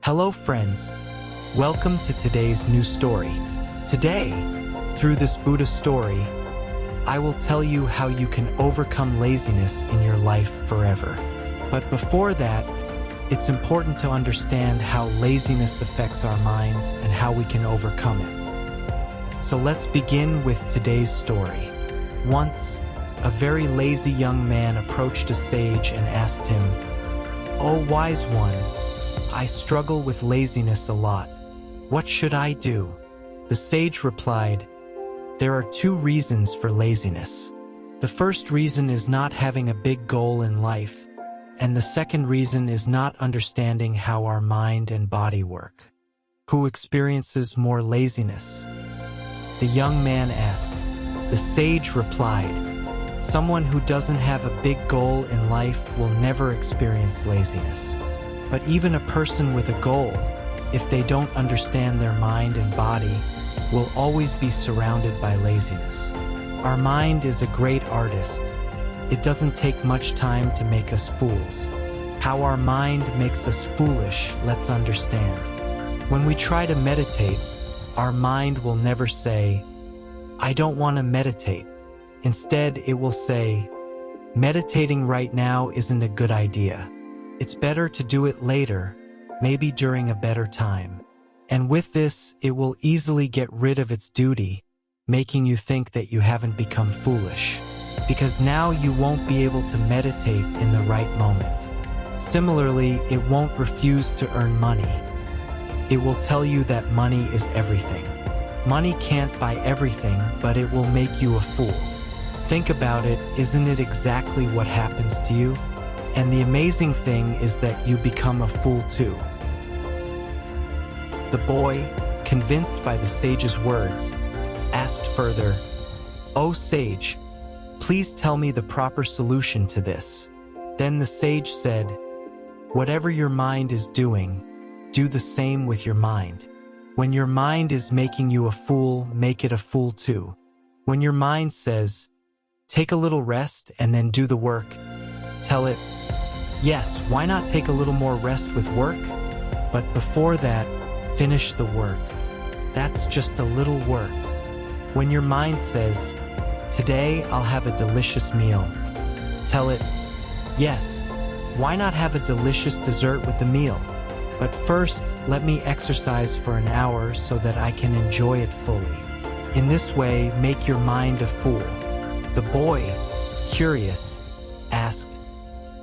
Hello friends, welcome to today's new story. Today, through this Buddha story, I will tell you how you can overcome laziness in your life forever. But before that, it's important to understand how laziness affects our minds and how we can overcome it. So let's begin with today's story. Once, a very lazy young man approached a sage and asked him, "Oh, wise one, I struggle with laziness a lot. What should I do?" The sage replied, "There are two reasons for laziness. The first reason is not having a big goal in life, and the second reason is not understanding how our mind and body work. Who experiences more laziness?" The young man asked. The sage replied, "Someone who doesn't have a big goal in life will never experience laziness. But even a person with a goal, if they don't understand their mind and body, will always be surrounded by laziness. Our mind is a great artist. It doesn't take much time to make us fools. How our mind makes us foolish, let's understand. When we try to meditate, our mind will never say, 'I don't want to meditate.' Instead, it will say, 'Meditating right now isn't a good idea. It's better to do it later, maybe during a better time.' And with this, it will easily get rid of its duty, making you think that you haven't become foolish, because now you won't be able to meditate in the right moment. Similarly, it won't refuse to earn money. It will tell you that money is everything. Money can't buy everything, but it will make you a fool. Think about it, isn't it exactly what happens to you? And the amazing thing is that you become a fool too." The boy, convinced by the sage's words, asked further, "Oh sage, please tell me the proper solution to this." Then the sage said, "Whatever your mind is doing, do the same with your mind. When your mind is making you a fool, make it a fool too. When your mind says, 'Take a little rest and then do the work,' tell it, 'Yes, why not take a little more rest with work? But before that, finish the work. That's just a little work.' When your mind says, 'Today I'll have a delicious meal,' tell it, 'Yes, why not have a delicious dessert with the meal? But first, let me exercise for an hour so that I can enjoy it fully.' In this way, make your mind a fool." The boy, curious, asked,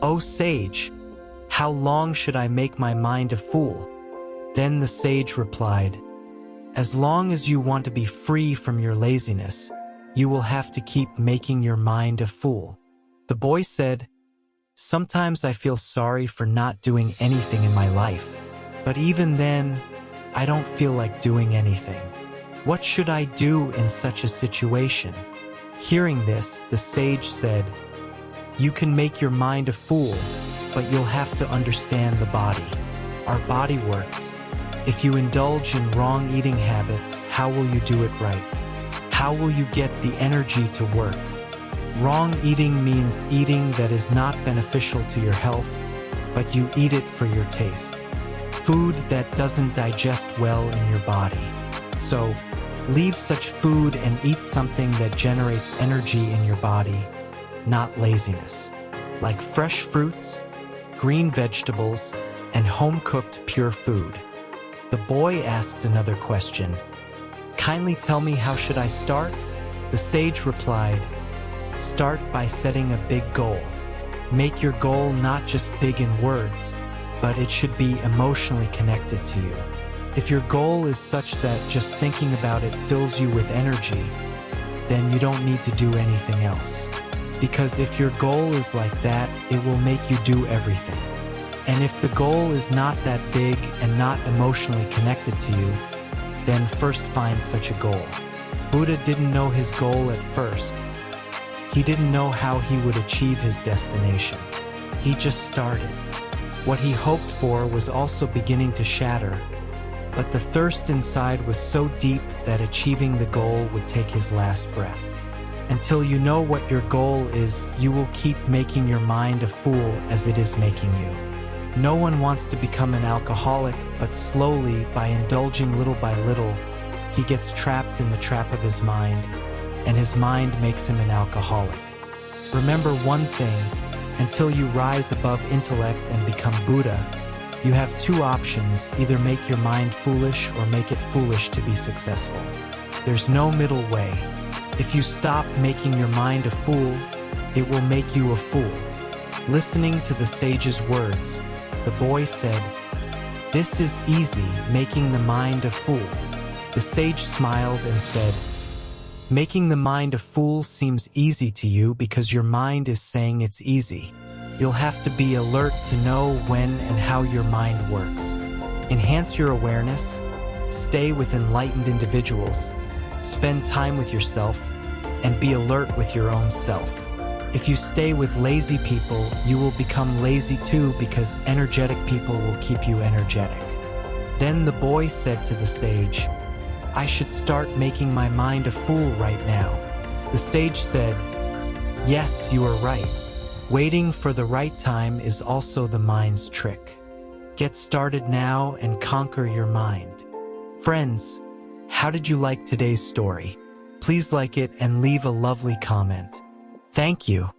"Oh sage, how long should I make my mind a fool?" Then the sage replied, "As long as you want to be free from your laziness, you will have to keep making your mind a fool." The boy said, "Sometimes I feel sorry for not doing anything in my life, but even then, I don't feel like doing anything. What should I do in such a situation?" Hearing this, the sage said, "You can make your mind a fool, but you'll have to understand the body. Our body works. If you indulge in wrong eating habits, how will you do it right? How will you get the energy to work? Wrong eating means eating that is not beneficial to your health, but you eat it for your taste. Food that doesn't digest well in your body. So, leave such food and eat something that generates energy in your body, not laziness, like fresh fruits, green vegetables, and home-cooked pure food." The boy asked another question, "Kindly tell me, how should I start?" The sage replied, "Start by setting a big goal. Make your goal not just big in words, but it should be emotionally connected to you. If your goal is such that just thinking about it fills you with energy, then you don't need to do anything else. Because if your goal is like that, it will make you do everything. And if the goal is not that big and not emotionally connected to you, then first find such a goal." Buddha didn't know his goal at first. He didn't know how he would achieve his destination. He just started. What he hoped for was also beginning to shatter, but the thirst inside was so deep that achieving the goal would take his last breath. Until you know what your goal is, you will keep making your mind a fool as it is making you. No one wants to become an alcoholic, but slowly, by indulging little by little, he gets trapped in the trap of his mind, and his mind makes him an alcoholic. Remember one thing, until you rise above intellect and become Buddha, you have two options: either make your mind foolish or make it foolish to be successful. There's no middle way. If you stop making your mind a fool, it will make you a fool. Listening to the sage's words, the boy said, "This is easy, making the mind a fool." The sage smiled and said, "Making the mind a fool seems easy to you because your mind is saying it's easy. You'll have to be alert to know when and how your mind works. Enhance your awareness, stay with enlightened individuals, spend time with yourself, and be alert with your own self. If you stay with lazy people, you will become lazy too, because energetic people will keep you energetic." Then the boy said to the sage, "I should start making my mind a fool right now." The sage said, "Yes, you are right. Waiting for the right time is also the mind's trick. Get started now and conquer your mind." Friends, how did you like today's story? Please like it and leave a lovely comment. Thank you.